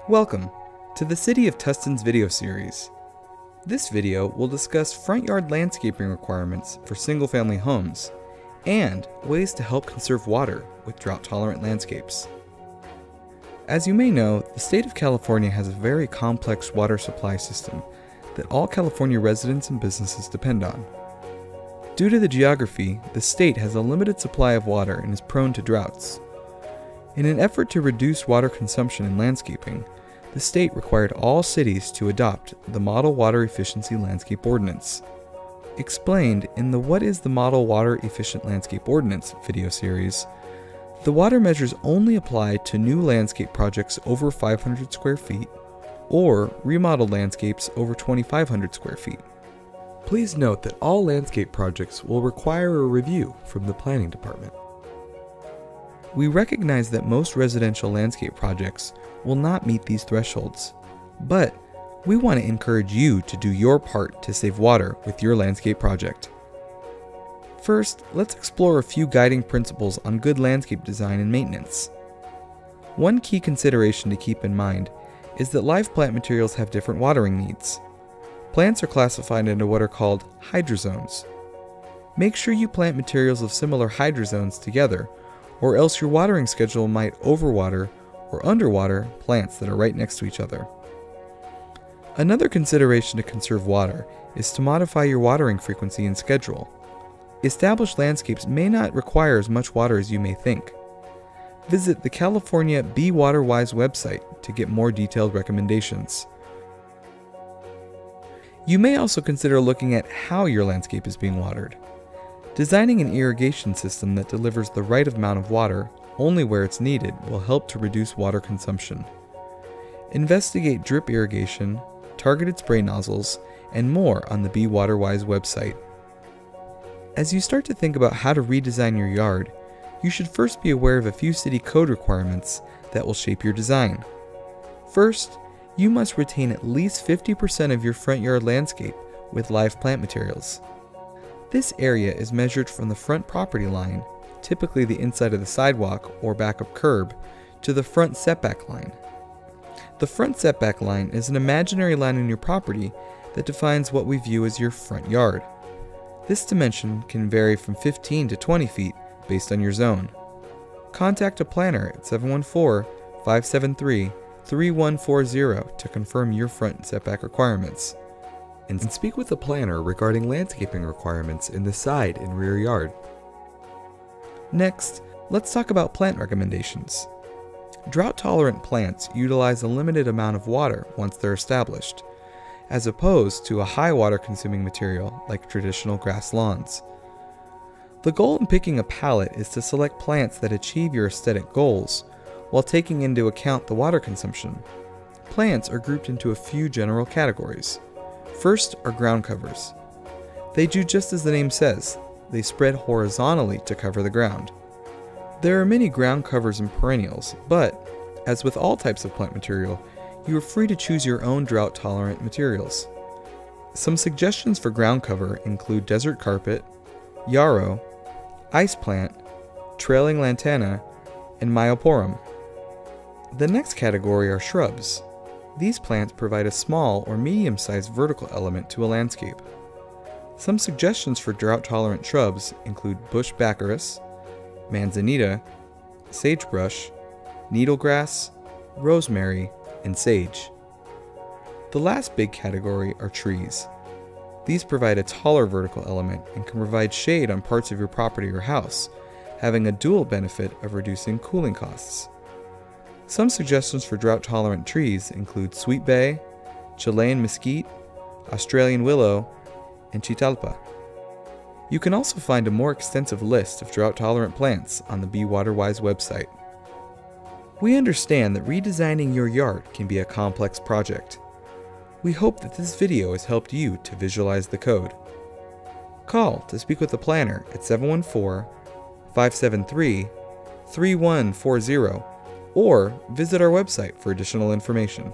Welcome to the City of Tustin's video series. This video will discuss front yard landscaping requirements for single-family homes and ways to help conserve water with drought-tolerant landscapes. As you may know, the state of California has a very complex water supply system that all California residents and businesses depend on. Due to the geography, the state has a limited supply of water and is prone to droughts. In an effort to reduce water consumption in landscaping, the state required all cities to adopt the Model Water Efficiency Landscape Ordinance. Explained in the What is the Model Water Efficient Landscape Ordinance video series, the water measures only apply to new landscape projects over 500 square feet or remodeled landscapes over 2,500 square feet. Please note that all landscape projects will require a review from the planning department. We recognize that most residential landscape projects will not meet these thresholds, but we want to encourage you to do your part to save water with your landscape project. First, let's explore a few guiding principles on good landscape design and maintenance. One key consideration to keep in mind is that live plant materials have different watering needs. Plants are classified into what are called hydrozones. Make sure you plant materials of similar hydrozones together, or else your watering schedule might overwater or underwater plants that are right next to each other. Another consideration to conserve water is to modify your watering frequency and schedule. Established landscapes may not require as much water as you may think. Visit the California Be Water Wise website to get more detailed recommendations. You may also consider looking at how your landscape is being watered. Designing an irrigation system that delivers the right amount of water only where it's needed will help to reduce water consumption. Investigate drip irrigation, targeted spray nozzles, and more on the Be Water Wise website. As you start to think about how to redesign your yard, you should first be aware of a few city code requirements that will shape your design. First, you must retain at least 50% of your front yard landscape with live plant materials. This area is measured from the front property line, typically the inside of the sidewalk or backup curb, to the front setback line. The front setback line is an imaginary line on your property that defines what we view as your front yard. This dimension can vary from 15 to 20 feet based on your zone. Contact a planner at 714-573-3140 to confirm your front setback requirements. And speak with a planner regarding landscaping requirements in the side and rear yard. Next, let's talk about plant recommendations. Drought-tolerant plants utilize a limited amount of water once they're established, as opposed to a high water-consuming material like traditional grass lawns. The goal in picking a palette is to select plants that achieve your aesthetic goals while taking into account the water consumption. Plants are grouped into a few general categories. First are ground covers. They do just as the name says, they spread horizontally to cover the ground. There are many ground covers and perennials, but, as with all types of plant material, you are free to choose your own drought-tolerant materials. Some suggestions for ground cover include desert carpet, yarrow, ice plant, trailing lantana, and myoporum. The next category are shrubs. These plants provide a small or medium-sized vertical element to a landscape. Some suggestions for drought-tolerant shrubs include bush baccharis, manzanita, sagebrush, needlegrass, rosemary, and sage. The last big category are trees. These provide a taller vertical element and can provide shade on parts of your property or house, having a dual benefit of reducing cooling costs. Some suggestions for drought-tolerant trees include sweet bay, Chilean mesquite, Australian willow, and chitalpa. You can also find a more extensive list of drought-tolerant plants on the Be Water Wise website. We understand that redesigning your yard can be a complex project. We hope that this video has helped you to visualize the code. Call to speak with a planner at 714-573-3140 or visit our website for additional information.